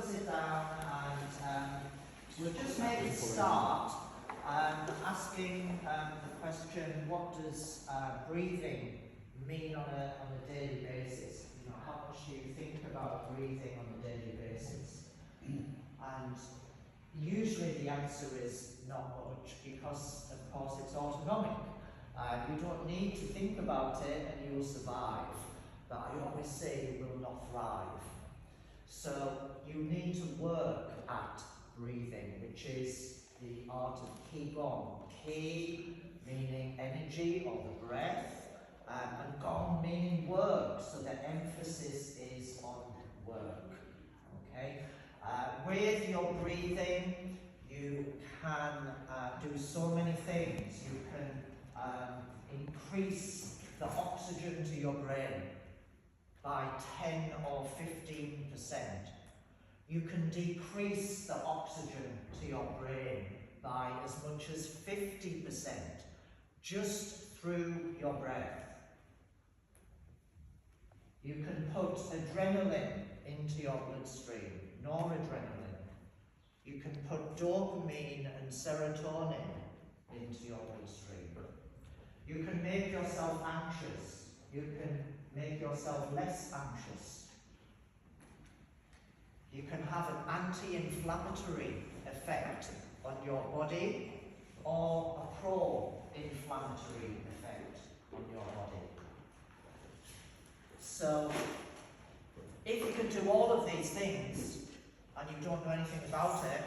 to sit down and we'll just maybe start asking the question, what does breathing mean on a daily basis? You know, how much do you think about breathing on a daily basis? And usually the answer is not much, because of course it's autonomic. You don't need to think about it and you'll survive. But I always say you will not thrive. So you need to work at breathing, which is the art of Qigong. Qi meaning energy or the breath, and Gong meaning work, so the emphasis is on work. Okay? With your breathing, you can do so many things. You can increase the oxygen to your brain by 10 or 15%. You can decrease the oxygen to your brain by as much as 50% just through your breath. You can put adrenaline into your bloodstream, noradrenaline. You can put dopamine and serotonin into your bloodstream. You can make yourself anxious. You can make yourself less anxious. You can have an anti-inflammatory effect on your body or a pro-inflammatory effect on your body. So, if you can do all of these things and you don't know anything about it,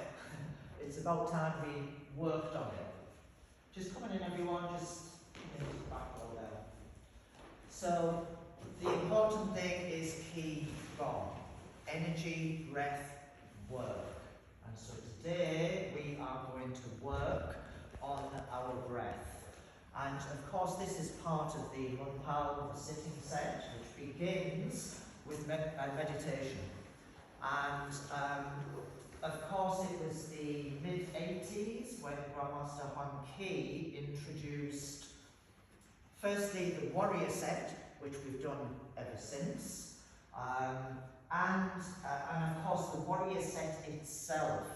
it's about time we worked on it. Just coming in, everyone, just come into the back row there. So, the important thing is Qigong. Energy, breath, work. And so today we are going to work on our breath. And of course this is part of the Munpal, the sitting set, which begins with meditation. And of course it was the mid-80s when Grandmaster Huang Qi introduced firstly the warrior set, which we've done ever since. And of course the warrior set itself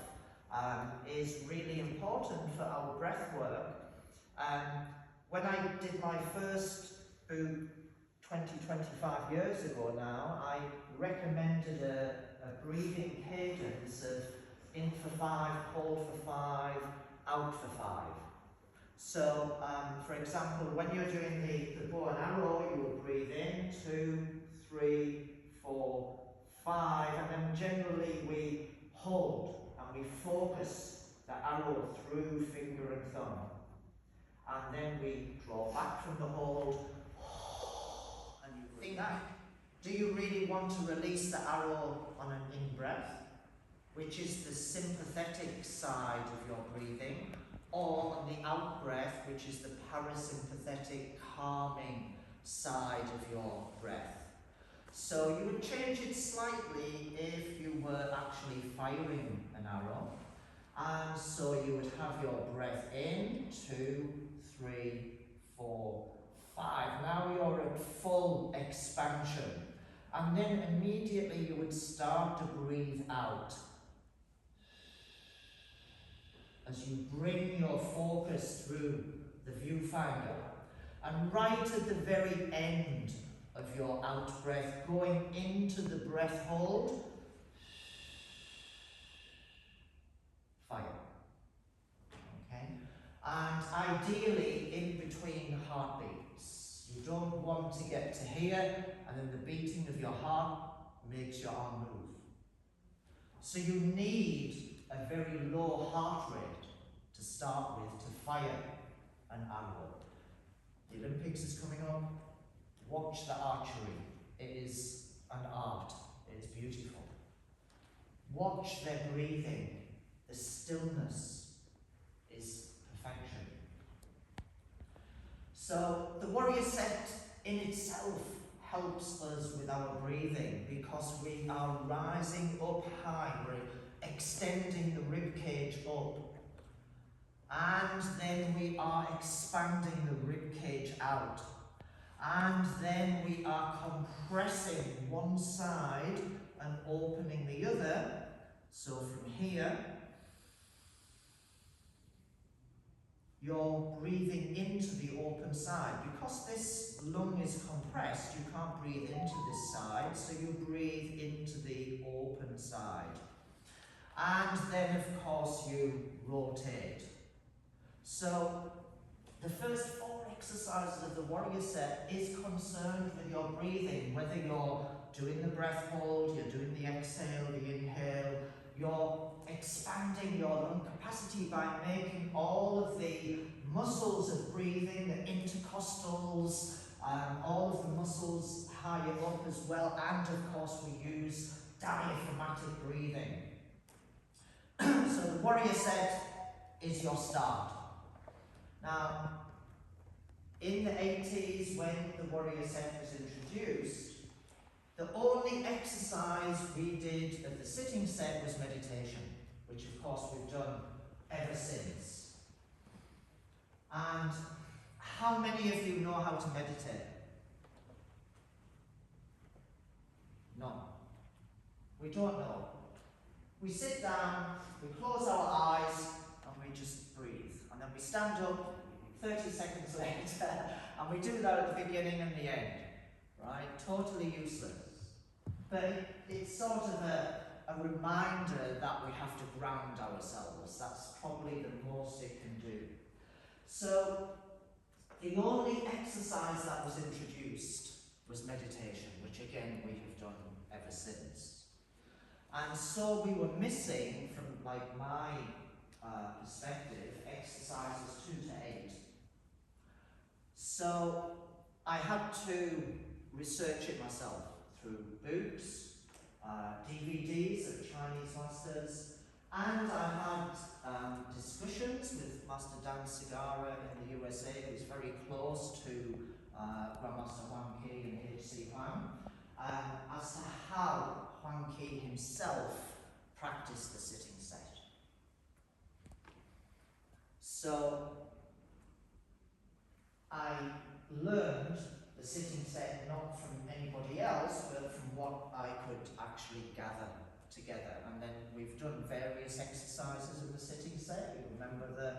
is really important for our breath work. When I did my first book 25 years ago now, I recommended a breathing cadence of in for 5, hold for 5, out for 5. So, for example, when you're doing the bow and arrow, you will breathe in 2, 3, 4, 5, and then generally we hold and we focus the arrow through finger and thumb. And then we draw back from the hold, and you think that. Do you really want to release the arrow on an in-breath, which is the sympathetic side of your breathing, or on the out-breath, which is the parasympathetic, calming side of your breath? So you would change it slightly if you were actually firing an arrow. And so you would have your breath in, 2, 3, 4, 5. Now you're at full expansion. And then immediately you would start to breathe out. As you bring your focus through the viewfinder. And right at the very end of your out breath, going into the breath hold, fire. Okay? And ideally in between heartbeats. You don't want to get to here and then the beating of your heart makes your arm move. So you need a very low heart rate to start with to fire an arrow. The Olympics is coming up. Watch the archery. It is an art. It's beautiful. Watch their breathing. The stillness is perfection. So the warrior set in itself helps us with our breathing because we are rising up high. We're extending the rib cage up. And then we are expanding the rib cage out. And then we are compressing one side and opening the other So from here, you're breathing into the open side. Because this lung is compressed, you can't breathe into this side, so you breathe into the open side. And then, of course, you rotate. So the first 4 exercises of the warrior set is concerned with your breathing, whether you're doing the breath hold, you're doing the exhale, the inhale, you're expanding your lung capacity by making all of the muscles of breathing, the intercostals, all of the muscles higher up as well, and of course we use diaphragmatic breathing. So the warrior set is your start. Now, in the 80s, when the warrior set was introduced, the only exercise we did of the sitting set was meditation, which of course we've done ever since. And how many of you know how to meditate? None. We don't know. We sit down, we close our eyes, and we just breathe. And then we stand up 30 seconds later, and we do that at the beginning and the end. Right? Totally useless. But it's sort of a reminder that we have to ground ourselves. That's probably the most it can do. So, the only exercise that was introduced was meditation, which again we have done ever since. And so we were missing, from like my perspective, exercises 2 to 8. So I had to research it myself through books, DVDs of Chinese masters, and I had discussions with Master Dan Sigara in the USA, who was very close to Grandmaster Huang Qi and H.C. Huang, as to how Huang Qi himself practiced the sitting set. So I learned the sitting set not from anybody else, but from what I could actually gather together. And then we've done various exercises of the sitting set. You remember the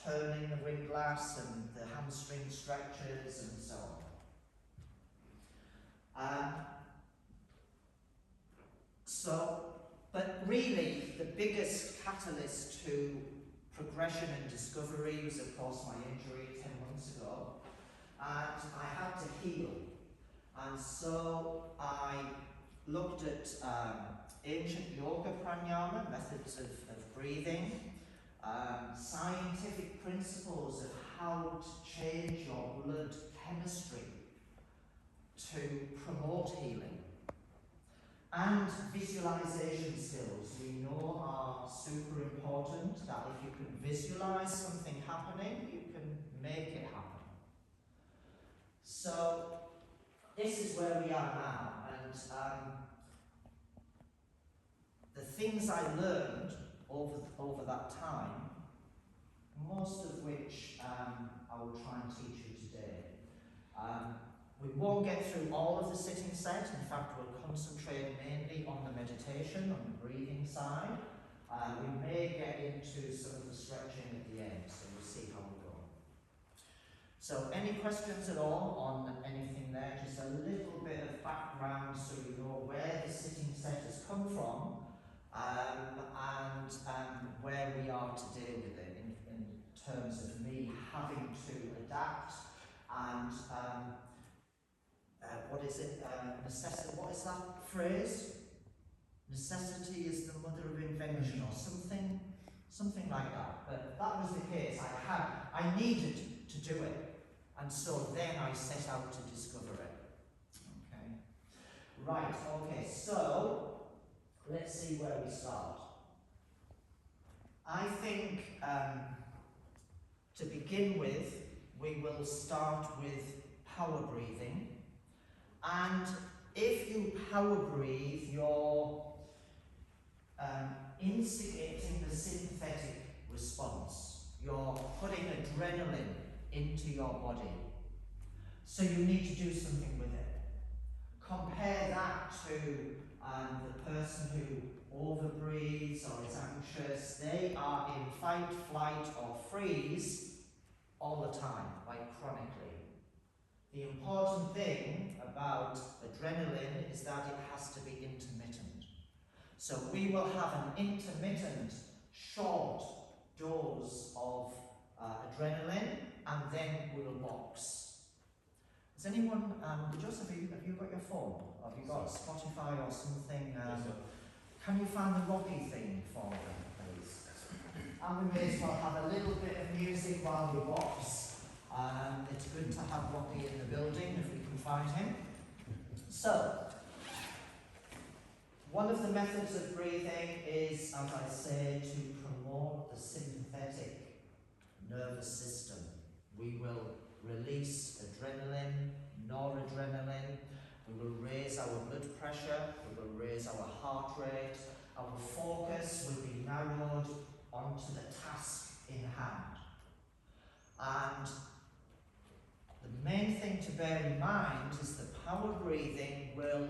turning the windlass and the hamstring stretches and so on. But really, the biggest catalyst to progression and discovery was, of course, my injury 10 months ago. And I had to heal. And so I looked at ancient yoga pranayama, methods of breathing, scientific principles of how to change your blood chemistry to promote healing, and visualization skills we know are super important, that if you can visualize something happening, you can make it happen. So this is where we are now, and the things I learned over that time, most of which I will try and teach you today. We won't get through all of the sitting set. In fact, we'll concentrate mainly on the meditation, on the breathing side. We may get into some of the stretching at the end, so we'll see how we go. So any questions at all on anything there? Just a little bit of background so you know where the sitting set has come from, and where we are today with it in terms of me having to adapt and what is it? Necessity. What is that phrase? Necessity is the mother of invention, or something like that. But that was the case. I needed to do it, and so then I set out to discover it. Okay. Right. Okay. So let's see where we start. I think to begin with, we will start with power breathing. And if you power breathe, you're instigating the sympathetic response. You're putting adrenaline into your body. So you need to do something with it. Compare that to the person who overbreathes or is anxious. They are in fight, flight or freeze all the time, like chronically. The important thing about adrenaline is that it has to be intermittent. So we will have an intermittent, short dose of adrenaline, and then we'll box. Has anyone, Joseph, have you got your phone? Have you got Spotify or something? Can you find the Rocky theme for me, please? And we may as well have a little bit of music while we box. It's good to have Rocky in the building if we can find him. So, one of the methods of breathing is, as I say, to promote the sympathetic nervous system. We will release adrenaline, noradrenaline, we will raise our blood pressure, we will raise our heart rate, our focus will be narrowed onto the task in hand. And the main thing to bear in mind is that power breathing will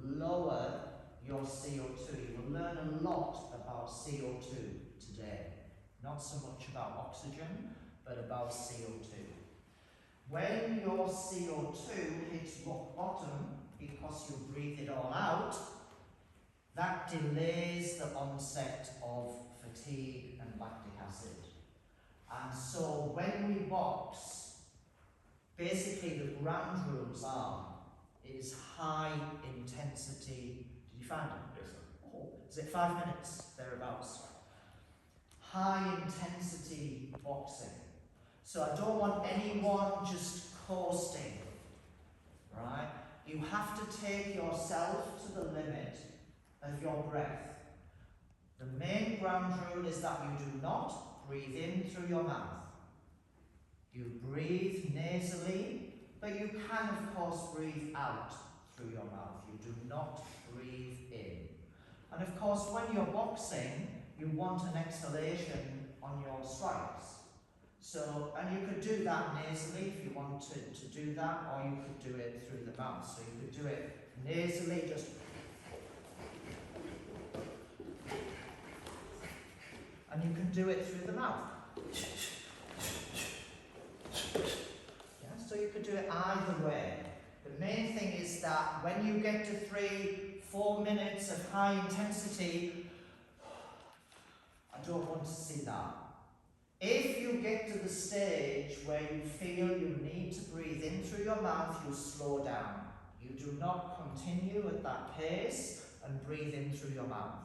lower your CO2. You will learn a lot about CO2 today. Not so much about oxygen, but about CO2. When your CO2 hits rock bottom, because you breathe it all out, that delays the onset of fatigue and lactic acid. And so when we box, basically the ground rules are, it is high intensity. Did you find it? Yes, sir. Oh, is it 5 minutes, thereabouts? High intensity boxing. So I don't want anyone just coasting, right? You have to take yourself to the limit of your breath. The main ground rule is that you do not breathe in through your mouth. You breathe nasally, but you can of course breathe out through your mouth. You do not breathe in. And of course when you're boxing, you want an exhalation on your strikes. So, and you could do that nasally if you wanted to do that, or you could do it through the mouth. So you could do it nasally, just and you can do it through the mouth. Yeah, so you could do it either way. The main thing is that when you get to 3-4 minutes of high intensity, I don't want to see that. If you get to the stage where you feel you need to breathe in through your mouth, you slow down. You do not continue at that pace and breathe in through your mouth.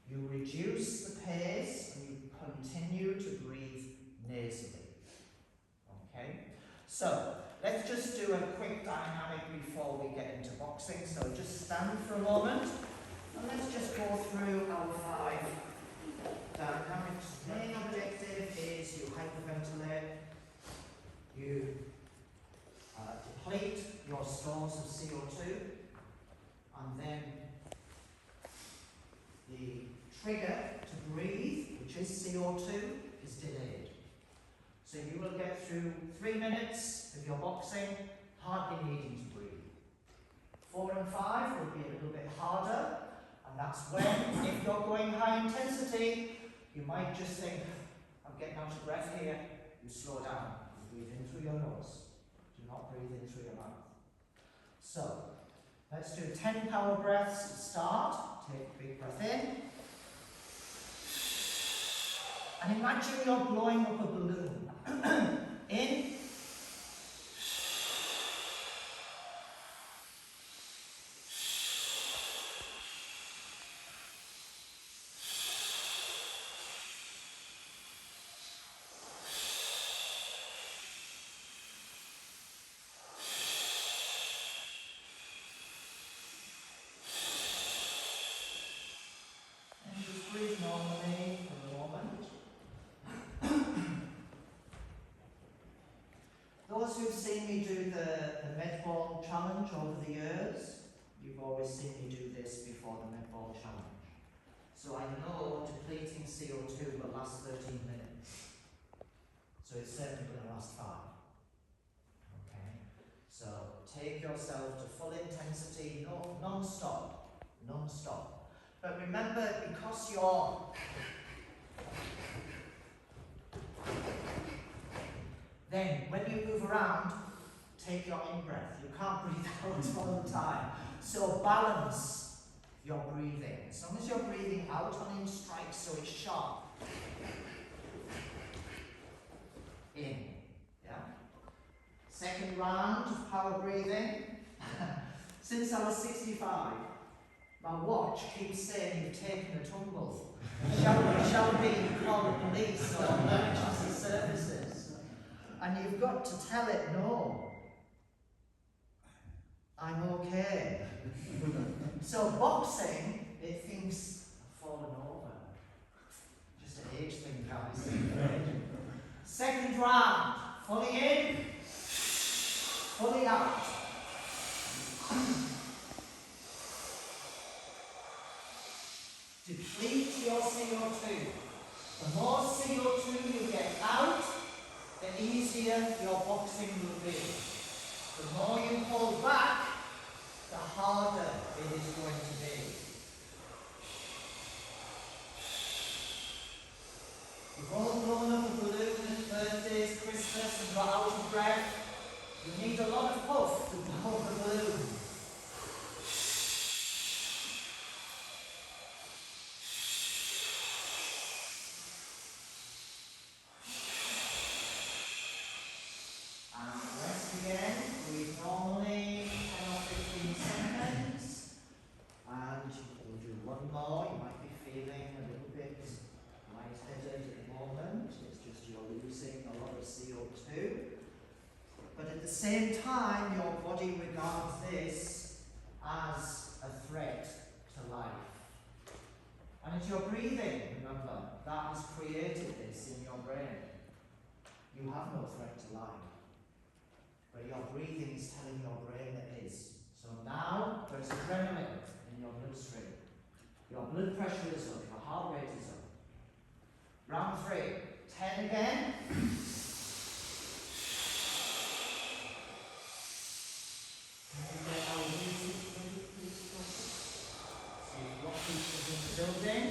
You reduce the pace and you continue to breathe nasally. Okay? So, let's just do a quick dynamic before we get into boxing. So just stand for a moment and let's just go through our 5 dynamics. Main objective is you hyperventilate, you deplete your stores of CO2, and then the trigger to breathe, which is CO2, is delayed. So you will get through 3 minutes of your boxing hardly needing to breathe. 4 and 5 will be a little bit harder, and that's when, if you're going high intensity, you might just think, I'm getting out of breath here. You slow down. You breathe in through your nose. Do not breathe in through your mouth. So, let's do 10 power breaths to start. Take a big breath in. And imagine you're blowing up a balloon. In. Normally for a moment. Those who've seen me do the Medball challenge over the years, you've always seen me do this before the Medball challenge. So I know depleting CO2 will last 13 minutes. So it's certainly going to last 5. Okay? So take yourself to full intensity, non-stop. Non-stop. But remember, because you're then when you move around, take your in-breath. You can't breathe out all the time. So balance your breathing. As long as you're breathing out on in strikes, so it's sharp. In. Yeah? Second round of power breathing. Since I was 65, my watch keeps saying you've taken a tumble. Shall we call the police or emergency services? And you've got to tell it, no, I'm okay. So boxing, it thinks I've fallen over. Just an age thing, guys. Second round, fully in, fully out. Deplete your CO2. The more CO2 you get out, the easier your boxing will be. The more you hold back, the harder it is going to be. You've all blown up a balloon at birthdays, Christmas, and got out of breath. You need a lot of puff to blow the balloon. At the same time, your body regards this as a threat to life. And it's your breathing, remember, that has created this in your brain. You have no threat to life. But your breathing is telling your brain it is. So now there's adrenaline in your bloodstream. Your blood pressure is up, your heart rate is up. Round 3, 10 again. Building.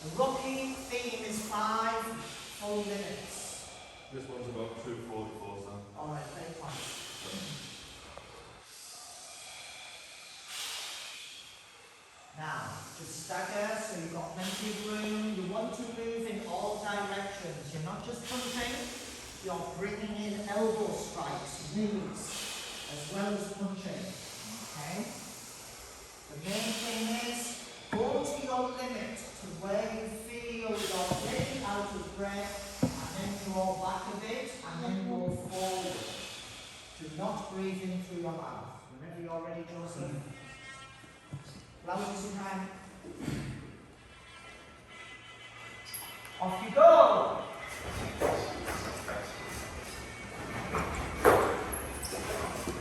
The Rocky theme is 5 full minutes. This one's about 2:44, so. Alright, very fine. Now, just stagger so you've got plenty of room. You want to move in all directions. You're not just punching, you're bringing in elbow strikes, knees, as well as punching. Okay? The main thing is, go to your limit to where you feel you're getting out of breath, and then draw back a bit, and then go forward. Do not breathe in through your mouth. Whenever you're ready, Joseph. Flowers in hand. Off you go!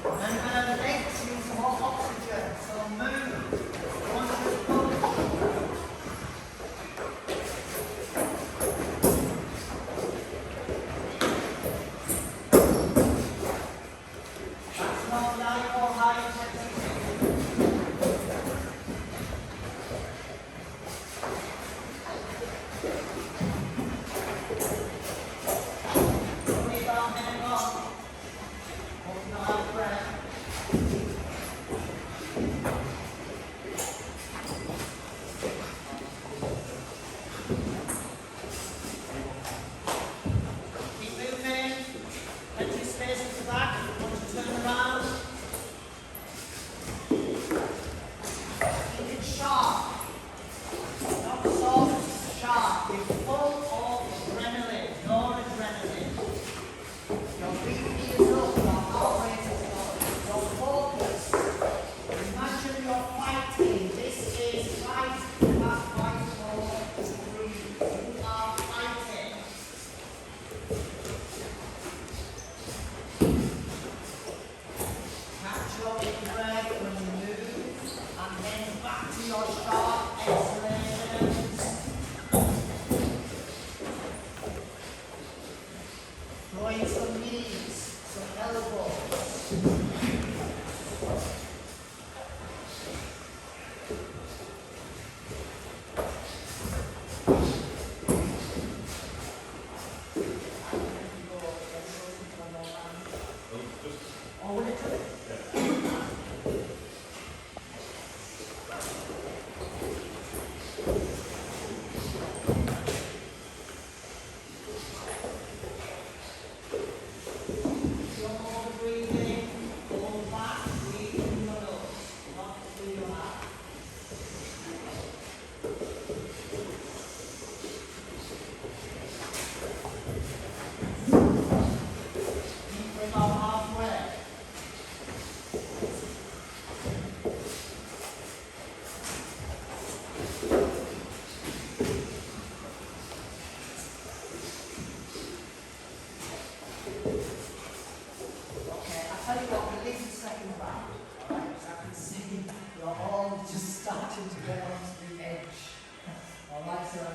Remember, the legs use more oxygen, so move.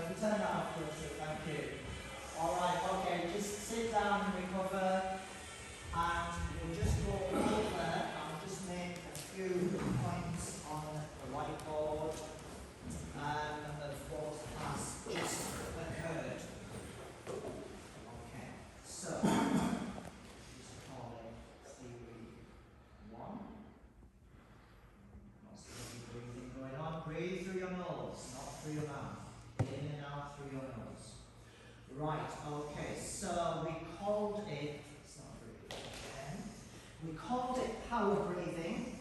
return after, so thank you. Alright, okay, just sit down and recover, and we'll just go over and just make a few points on the whiteboard of what has just occurred. Okay, so, just call it theory 1. Lots of breathing going on. Breathe through your nose, not through your mouth. In and out through your nose. Right, okay, so we called it, it's not really again, we called it power breathing,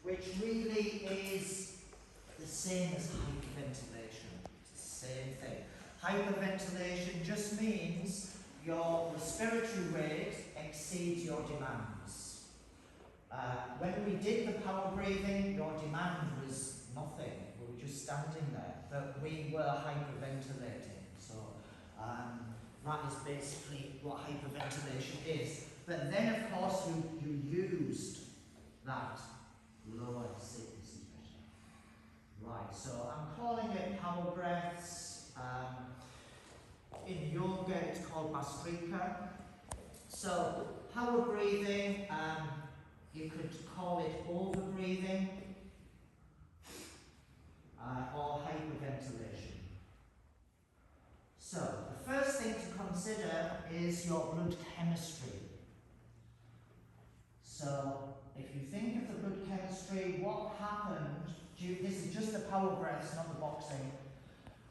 which really is the same as hyperventilation. It's the same thing. Hyperventilation just means your respiratory rate exceeds your demands. When we did the power breathing, your demand was nothing. We were just standing there, but we were hyperventilating. So that is basically what hyperventilation is. But then, of course, you used that lower frequency pressure. Right, so I'm calling it power breaths. In yoga, it's called Bhastrika. So, power breathing, you could call it over breathing or hyperventilation. So, the first thing to consider is your blood chemistry. So, if you think of the blood chemistry, what happened, this is just the power breaths, not the boxing.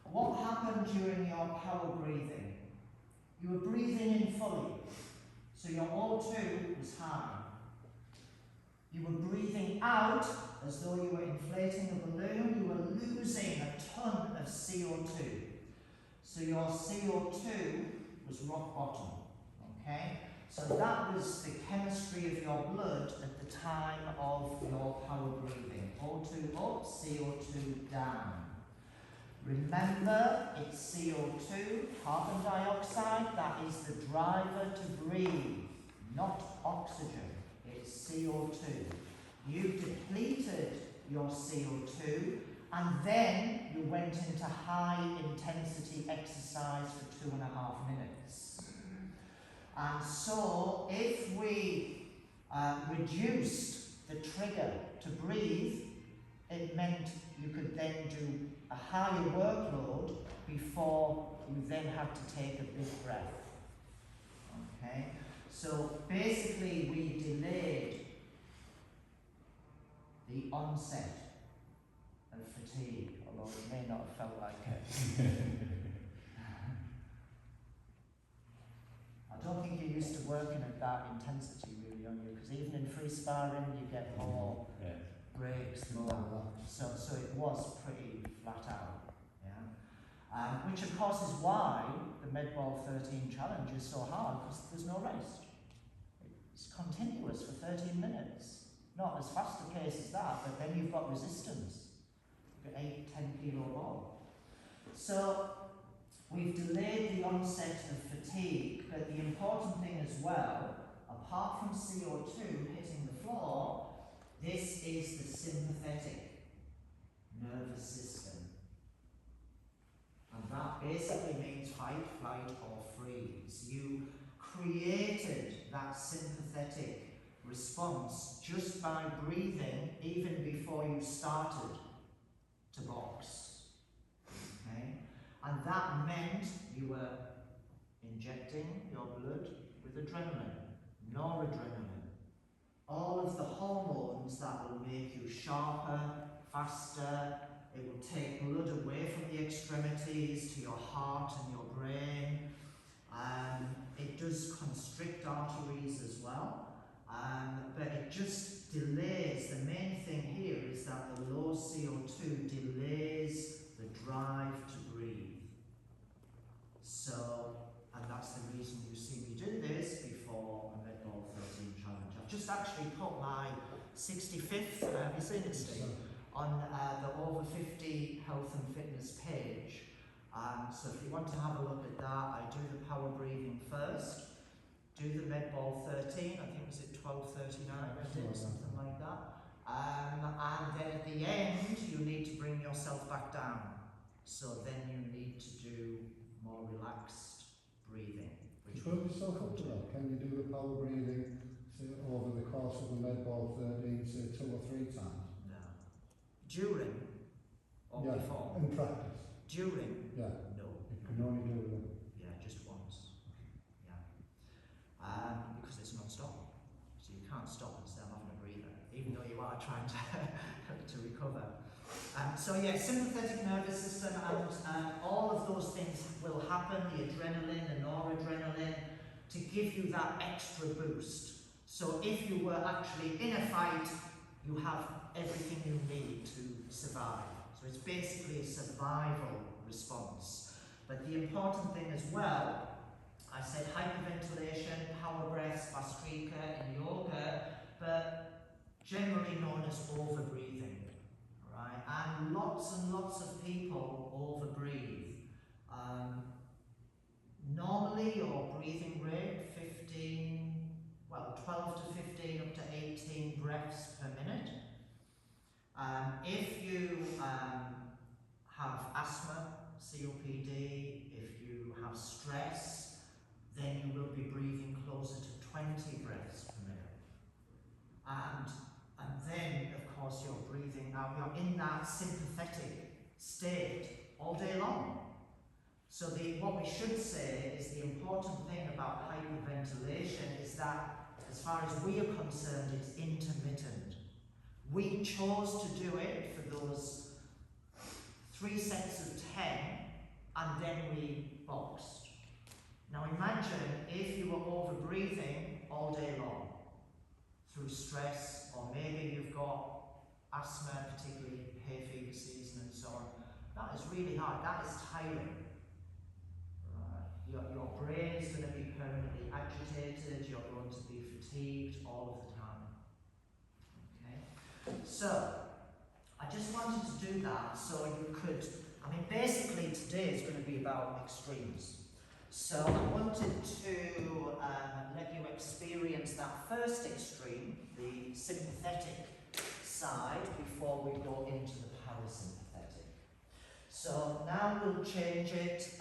What happened during your power breathing? You were breathing in fully, so your O2 was high. You were breathing out as though you were inflating a balloon. You were losing a ton of CO2. So your CO2 was rock bottom, okay? So that was the chemistry of your blood at the time of your power breathing. O2 up, CO2 down. Remember, it's CO2, carbon dioxide, that is the driver to breathe, not oxygen. It's CO2. You depleted your CO2 and then you went into high intensity exercise for 2.5 minutes. And so if we reduced the trigger to breathe, it meant you could then do a higher workload before you then had to take a big breath. Okay? So basically we delayed the onset of fatigue, although it may not have felt like it. I don't think you're used to working at that intensity really, are you? Because even in free sparring you get more breaks than that. So it was pretty flat out. Yeah? Which of course is why the Medball 13 challenge is so hard, because there's no rest. It's continuous for 13 minutes. Not as fast a pace as that, but then you've got resistance. You've got 8-10 kilo ball. So we've delayed the onset of fatigue, but the important thing as well, apart from CO2 hitting the floor, this is the sympathetic nervous system. And that basically means fight, flight, or freeze. You created that sympathetic response just by breathing even before you started to box. Okay? And that meant you were injecting your blood with adrenaline, noradrenaline, all of the hormones that will make you sharper, faster. It will take blood away from the extremities to your heart and your brain. It does constrict arteries as well, but it just delays. The main thing here is that the low CO2 delays the drive to breathe. So, and that's the reason you see me do this before a Medball 13 challenge. I've just actually put my 65th, have you seen it, Steve? On the Over 50 Health and Fitness page. So if you want to have a look at that, I do the power breathing first, do the Medball 13, I think it was at 12:39 I did, or something like that. And then at the end, you need to bring yourself back down. So then you need to do more relaxed breathing. You put yourself up to that. Can you do the power breathing, say, over the course of the Medball 13, say 2 or 3 times? No. During or Yeah, before? in practice. During? Yeah, No. you can only do them. Yeah, just once. Yeah. Because it's non-stop. So you can't stop and say I'm having a breather, even though you are trying to, to recover. So yeah, sympathetic nervous system and all of those things will happen, the adrenaline, the noradrenaline, to give you that extra boost. So if you were actually in a fight, you have everything you need to survive. So it's basically a survival response. But the important thing as well, I said hyperventilation, power breaths, Bhastrika in yoga, but generally known as overbreathing, right? And lots of people overbreathe. Normally your breathing rate, 12 to 15 up to 18 breaths per minute. If you have asthma, COPD, if you have stress, then you will be breathing closer to 20 breaths per minute. And then, of course, you're breathing out, you're in that sympathetic state all day long. So what we should say is the important thing about hyperventilation is that, as far as we are concerned, it's intermittent. We chose to do it for those 3 sets of 10, and then we boxed. Now imagine if you were over-breathing all day long through stress, or maybe you've got asthma, particularly hay fever season and so on. That is really hard, that is tiring. Your brain is going to be permanently agitated, you're going to be fatigued all of the time. Okay? So, I just wanted to do that so you could, basically today is going to be about extremes. So I wanted to let you experience that first extreme, the sympathetic side, before we go into the parasympathetic. So now we'll change it.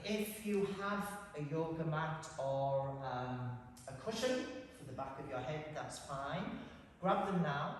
If you have a yoga mat or a cushion for the back of your head, that's fine. Grab them now.